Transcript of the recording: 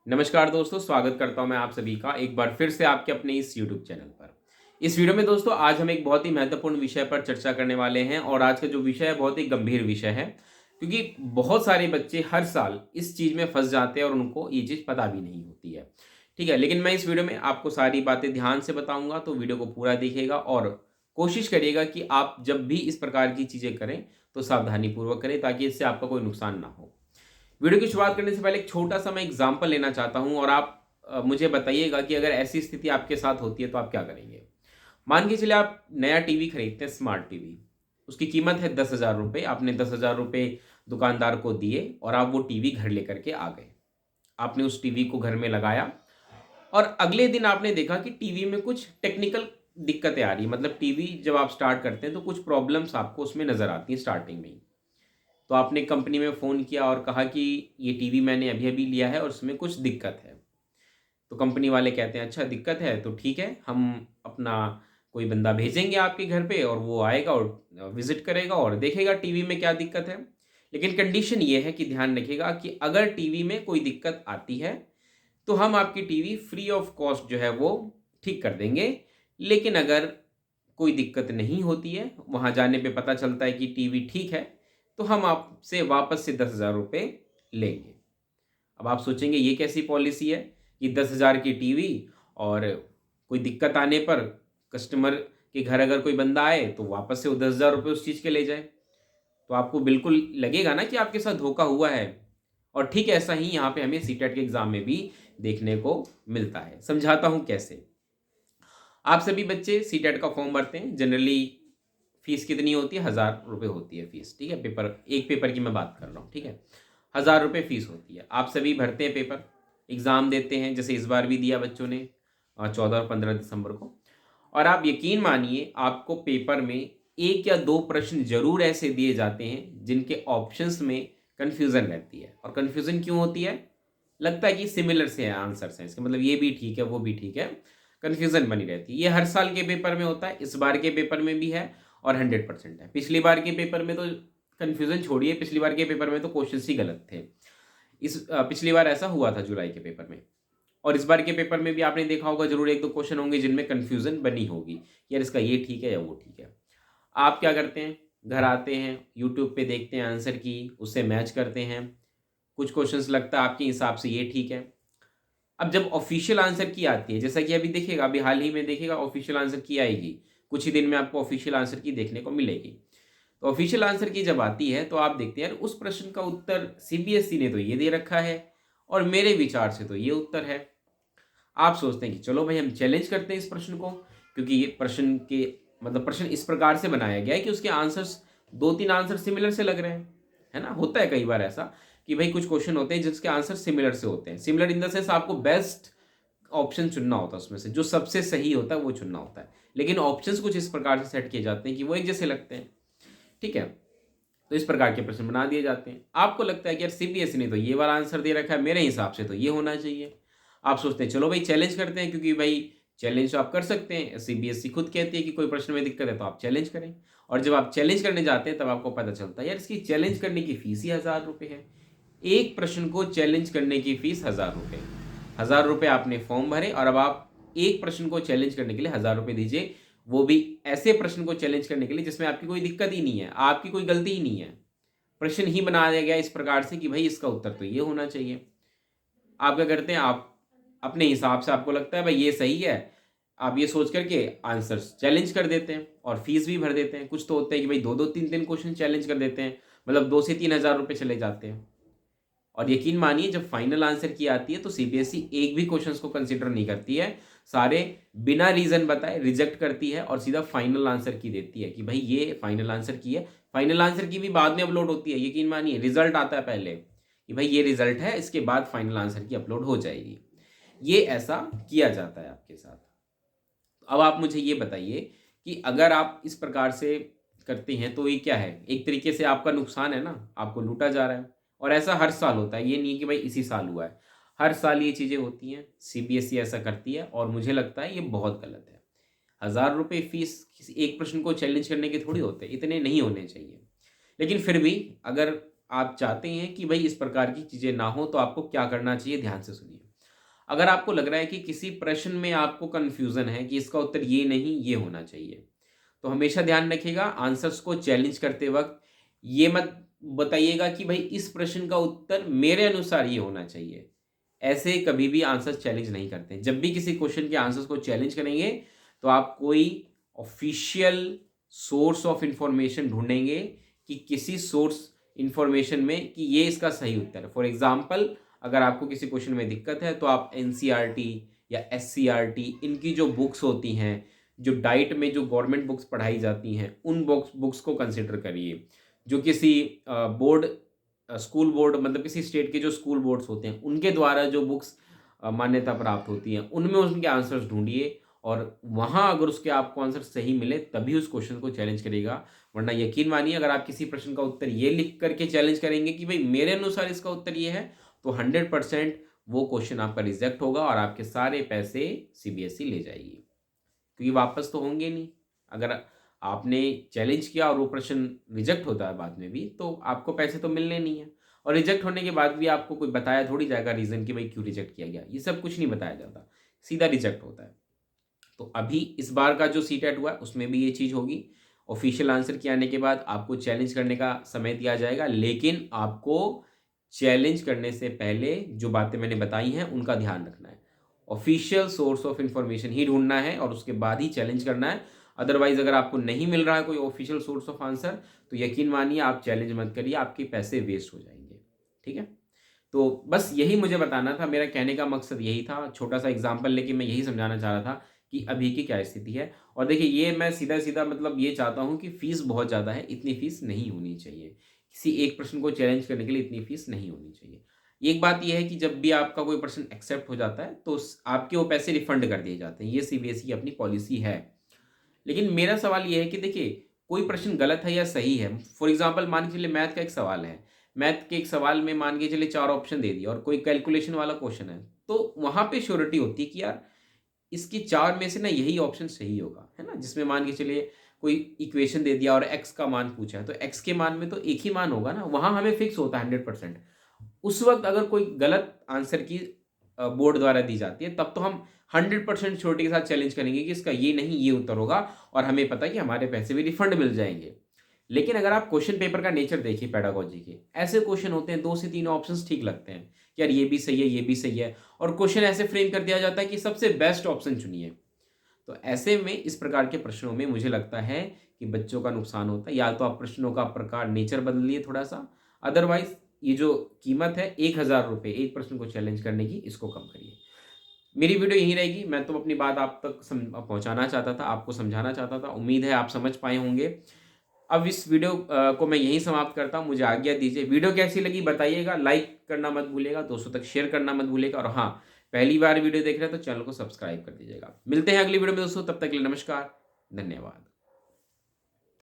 नमस्कार दोस्तों, स्वागत करता हूं मैं आप सभी का एक बार फिर से आपके अपने इस YouTube चैनल पर। इस वीडियो में दोस्तों आज हम एक बहुत ही महत्वपूर्ण विषय पर चर्चा करने वाले हैं और आज का जो विषय है बहुत ही गंभीर विषय है, क्योंकि बहुत सारे बच्चे हर साल इस चीज़ में फँस जाते हैं और उनको ये चीज़ पता भी नहीं होती है। ठीक है, लेकिन मैं इस वीडियो में आपको सारी बातें ध्यान से बताऊँगा, तो वीडियो को पूरा देखिएगा और कोशिश करिएगा कि आप जब भी इस प्रकार की चीज़ें करें, तो सावधानीपूर्वक करें ताकि इससे आपका कोई नुकसान ना हो। वीडियो की शुरुआत करने से पहले एक छोटा-सा मैं एग्ज़ाम्पल लेना चाहता हूँ और आप मुझे बताइएगा कि अगर ऐसी स्थिति आपके साथ होती है तो आप क्या करेंगे? मान के चलिए आप नया टीवी खरीदते हैं, स्मार्ट टीवी। उसकी कीमत है ₹10,000। आपने ₹10,000 दुकानदार को दिए और आप वो टीवी घर लेकर के आ गए। आपने उस टीवी को घर में लगाया और अगले दिन आपने देखा कि टीवी में कुछ टेक्निकल दिक्कतें आ रही हैं। मतलब टीवी जब आप स्टार्ट करते हैं तो कुछ प्रॉब्लम्स आपको उसमें नज़र आती हैं स्टार्टिंग में ही। तो आपने कंपनी में फ़ोन किया और कहा कि ये टीवी मैंने अभी-अभी लिया है और उसमें कुछ दिक्कत है। तो कंपनी वाले कहते हैं अच्छा दिक्कत है तो ठीक है, हम अपना कोई बंदा भेजेंगे आपके घर पे और वो आएगा और विज़िट करेगा और देखेगा टीवी में क्या दिक्कत है। लेकिन कंडीशन ये है कि ध्यान रखिएगा कि अगर टीवी में कोई दिक्कत आती है, तो हम आपकी टीवी फ्री ऑफ कॉस्ट जो है वो ठीक कर देंगे। लेकिन अगर कोई दिक्कत नहीं होती है, वहाँ जाने पे पता चलता है कि टीवी ठीक है, तो हम आपसे वापस से ₹10,000 लेंगे। अब आप सोचेंगे ये कैसी पॉलिसी है कि 10,000 की टीवी और कोई दिक्कत आने पर कस्टमर के घर अगर कोई बंदा आए तो वापस से वो ₹10,000 उस चीज़ के ले जाए। तो आपको बिल्कुल लगेगा ना कि आपके साथ धोखा हुआ है। और ठीक ऐसा ही यहाँ पे हमें सीटेट के एग्ज़ाम में भी देखने को मिलता है। समझाता हूँ कैसे। आप सभी बच्चे सीटेट का फॉर्म भरते हैं। जनरली फीस कितनी होती है? ₹1000 होती है फीस, ठीक है? एक पेपर की मैं बात कर रहा हूँ, ठीक है? ₹1000 फीस होती है। आप सभी भरते हैं पेपर, एग्ज़ाम देते हैं, जैसे इस बार भी दिया बच्चों ने 14 और 15 दिसंबर को। और आप यकीन मानिए आपको पेपर में 1 या 2 प्रश्न ज़रूर ऐसे दिए जाते हैं जिनके ऑप्शंस में कन्फ्यूज़न रहती है। और कन्फ्यूज़न क्यों होती है? लगता है कि सिमिलर से है आंसर्स हैं इसके, मतलब ये भी ठीक है, वो भी ठीक है, कन्फ्यूज़न बनी रहती है। ये हर साल के पेपर में होता है, इस बार के पेपर में भी है और 100% है। पिछली बार के पेपर में तो कन्फ्यूज़न छोड़िए, पिछली बार के पेपर में तो क्वेश्चंस ही गलत थे। पिछली बार ऐसा हुआ था जुलाई के पेपर में। और इस बार के पेपर में भी आपने देखा होगा ज़रूर 1-2 क्वेश्चन होंगे जिनमें कन्फ्यूज़न बनी होगी, कि यार इसका ये ठीक है या वो ठीक है। आप क्या करते हैं? घर आते हैं, यूट्यूब पे देखते हैं आंसर की, उससे मैच करते हैं। कुछ क्वेश्चंस लगता है आपके हिसाब से ये ठीक है। अब जब ऑफ़िशियल आंसर की आती है, जैसा कि अभी देखिएगा, अभी हाल ही में देखिएगा ऑफ़िशियल आंसर की आएगी। कुछ ही दिन में आपको ऑफ़िशियल आंसर की देखने को मिलेगी। तो ऑफ़िशियल आंसर की जब आती है तो आप देखते हैं यार उस प्रश्न का उत्तर सीबीएसई ने तो ये दे रखा है और मेरे विचार से तो ये उत्तर है। आप सोचते हैं कि चलो भाई हम चैलेंज करते हैं इस प्रश्न को, क्योंकि ये प्रश्न के मतलब प्रश्न इस प्रकार से बनाया गया है कि उसके आंसर्स 2-3 आंसर सिमिलर से लग रहे हैं। है ना? होता है कई बार ऐसा कि भाई कुछ क्वेश्चन होते हैं जिसके आंसर सिमिलर से होते हैं। सिमिलर इन द सेंस आपको बेस्ट ऑप्शन चुनना होता है उसमें से, जो सबसे सही होता है वो चुनना होता है। लेकिन ऑप्शंस कुछ इस प्रकार से सेट किए जाते हैं कि वो एक जैसे लगते हैं। ठीक है? तो इस प्रकार के प्रश्न बना दिए जाते हैं। आपको लगता है कि यार सीबीएसई ने तो ये वाला आंसर दे रखा है, मेरे हिसाब से तो ये होना चाहिए। आप सोचते हैं चलो भाई चैलेंज करते हैं, क्योंकि भाई चैलेंज तो आप कर सकते हैं। सीबीएसई खुद कहती है कि कोई प्रश्न में दिक्कत है तो आप चैलेंज करें। और जब आप चैलेंज करने जाते हैं तब आपको पता चलता है यार इसकी चैलेंज करने की फीस ही ₹1000 है। एक प्रश्न को चैलेंज करने की फीस ₹1000। ₹1000 आपने फॉर्म भरे और अब आप एक प्रश्न को चैलेंज करने के लिए ₹1000 दीजिए। वो भी ऐसे प्रश्न को चैलेंज करने के लिए जिसमें आपकी कोई दिक्कत ही नहीं है, आपकी कोई गलती ही नहीं है। प्रश्न ही बनाया गया इस प्रकार से कि भाई इसका उत्तर तो ये होना चाहिए। आप क्या करते हैं, आप अपने हिसाब से आपको लगता है भाई ये सही है, आप ये सोच कर के आंसर्स चैलेंज कर देते हैं और फीस भी भर देते हैं। कुछ तो होते हैं कि भाई 2-2 3-3 क्वेश्चन चैलेंज कर देते हैं, मतलब 2 से 3,000 रुपए चले जाते हैं। और यकीन मानिए जब फाइनल आंसर की आती है तो सीबीएसई एक भी क्वेश्चंस को कंसीडर नहीं करती है। सारे बिना रीज़न बताए रिजेक्ट करती है और सीधा फाइनल आंसर की देती है कि भाई ये फाइनल आंसर की है। फाइनल आंसर की भी बाद में अपलोड होती है, यकीन मानिए रिजल्ट आता है पहले कि भाई ये रिजल्ट है, इसके बाद फाइनल आंसर की अपलोड हो जाएगी। ये ऐसा किया जाता है आपके साथ। अब आप मुझे ये बताइए कि अगर आप इस प्रकार से करते हैं तो ये क्या है? एक तरीके से आपका नुकसान है ना, आपको लूटा जा रहा है। और ऐसा हर साल होता है, ये नहीं है कि भाई इसी साल हुआ है। हर साल ये चीज़ें होती हैं, सीबीएसई ऐसा करती है और मुझे लगता है ये बहुत गलत है। ₹1000 फीस किसी एक प्रश्न को चैलेंज करने के थोड़ी होते हैं, इतने नहीं होने चाहिए। लेकिन फिर भी अगर आप चाहते हैं कि भई इस प्रकार की चीज़ें ना हो तो आपको क्या करना चाहिए, ध्यान से सुनिए। अगर आपको लग रहा है कि किसी प्रश्न में आपको कन्फ्यूज़न है कि इसका उत्तर ये नहीं, ये होना चाहिए, तो हमेशा ध्यान रखिएगा आंसर्स को चैलेंज करते वक़्त ये मत बताइएगा कि भई इस प्रश्न का उत्तर मेरे अनुसार ये होना चाहिए। ऐसे कभी भी आंसर्स चैलेंज नहीं करते हैं। जब भी किसी क्वेश्चन के आंसर्स को चैलेंज करेंगे, तो आप कोई ऑफ़िशियल सोर्स ऑफ इन्फॉर्मेशन ढूँढेंगे कि किसी सोर्स इन्फॉर्मेशन में कि ये इसका सही उत्तर है। फॉर एग्ज़ाम्पल अगर आपको किसी क्वेश्चन में दिक्कत है, तो आप एनसीईआरटी या एससीईआरटी इनकी जो बुक्स होती हैं, जो डाइट में जो गवर्नमेंट बुक्स पढ़ाई जाती हैं, उन बुक्स को कंसिडर करिए। जो किसी बोर्ड स्कूल बोर्ड मतलब किसी स्टेट के जो स्कूल बोर्ड्स होते हैं, उनके द्वारा जो बुक्स मान्यता प्राप्त होती हैं, उनमें उनके आंसर्स ढूँढिए और वहाँ अगर उसके आपको आंसर सही मिले, तभी उस क्वेश्चन को चैलेंज करिएगा। वरना यकीन मानिए अगर आप किसी प्रश्न का उत्तर ये लिख करके चैलेंज करेंगे कि भई मेरे अनुसार इसका उत्तर ये है, तो 100% वो क्वेश्चन आपका रिजेक्ट होगा और आपके सारे पैसे सीबीएसई ले जाएगी। क्योंकि वापस तो होंगे नहीं। अगर आपने चैलेंज किया और वो प्रश्न रिजेक्ट होता है बाद में भी, तो आपको पैसे तो मिलने नहीं है। और रिजेक्ट होने के बाद भी आपको कोई बताया थोड़ी जाएगा रीज़न कि भाई क्यों रिजेक्ट किया गया। ये सब कुछ नहीं बताया जाता, सीधा रिजेक्ट होता है। तो अभी इस बार का जो सीटेट हुआ है उसमें भी ये चीज़ होगी। ऑफिशियल आंसर के आने के बाद आपको चैलेंज करने का समय दिया जाएगा, लेकिन आपको चैलेंज करने से पहले जो बातें मैंने बताई हैं उनका ध्यान रखना है। ऑफिशियल सोर्स ऑफ इंफॉर्मेशन ही ढूंढना है और उसके बाद ही चैलेंज करना है। अदरवाइज अगर आपको नहीं मिल रहा है कोई ऑफिशियल सोर्स ऑफ आंसर, तो यकीन मानिए आप चैलेंज मत करिए, आपके पैसे वेस्ट हो जाएंगे। ठीक है, तो बस यही मुझे बताना था, मेरा कहने का मकसद यही था। छोटा सा एग्जाम्पल लेके मैं यही समझाना चाह रहा था कि अभी की क्या स्थिति है। और देखिए ये मैं सीधा सीधा मतलब ये चाहता हूँ कि फीस बहुत ज़्यादा है, इतनी फीस नहीं होनी चाहिए। किसी एक प्रश्न को चैलेंज करने के लिए इतनी फीस नहीं होनी चाहिए। एक बात यह है कि जब भी आपका कोई प्रश्न एक्सेप्ट हो जाता है, तो आपके वो पैसे रिफंड कर दिए जाते हैं। ये सीबीएसई की अपनी पॉलिसी है। लेकिन मेरा सवाल ये है कि देखिए कोई प्रश्न गलत है या सही है। फॉर एग्जाम्पल मान के चलिए मैथ का एक सवाल है, मैथ के एक सवाल में मान के चलिए 4 ऑप्शन दे दिया और कोई कैलकुलेशन वाला क्वेश्चन है, तो वहाँ पे श्योरिटी होती है कि यार इसकी 4 में से ना यही ऑप्शन सही होगा, है ना? जिसमें मान के चलिए कोई इक्वेशन दे दिया और x का मान पूछा है, तो x के मान में तो एक ही मान होगा ना, वहाँ हमें फिक्स होता है 100%। उस वक़्त अगर कोई गलत आंसर की बोर्ड द्वारा दी जाती है, तब तो हम 100% श्योरिटी के साथ चैलेंज करेंगे कि इसका ये नहीं, ये उत्तर होगा और हमें पता है कि हमारे पैसे भी रिफंड मिल जाएँगे। लेकिन अगर आप क्वेश्चन पेपर का नेचर देखिए पेडागोजी के, ऐसे क्वेश्चन होते हैं 2 से 3 ऑप्शंस ठीक लगते हैं कि यार ये भी सही है, ये भी सही है और क्वेश्चन ऐसे फ्रेम कर दिया जाता है कि सबसे बेस्ट ऑप्शन चुनिए। तो ऐसे में इस प्रकार के प्रश्नों में मुझे लगता है कि बच्चों का नुकसान होता है। या तो आप प्रश्नों का प्रकार नेचर बदलिए थोड़ा-सा, अदरवाइज़ ये जो कीमत है ₹1000 एक प्रश्न को चैलेंज करने की, इसको कम करिए। मेरी वीडियो यहीं रहेगी। मैं तो अपनी बात आप तक पहुँचाना चाहता था, आपको समझाना चाहता था। उम्मीद है आप समझ पाए होंगे। अब इस वीडियो को मैं यहीं समाप्त करता हूँ। मुझे आज्ञा दीजिए। वीडियो कैसी लगी बताइएगा, लाइक करना मत भूलिएगा, दोस्तों तक शेयर करना मत भूलिएगा और हाँ, पहली बार वीडियो देख रहे हैं तो चैनल को सब्सक्राइब कर दीजिएगा। मिलते हैं अगली वीडियो में दोस्तों, तब तक के लिए नमस्कार, धन्यवाद।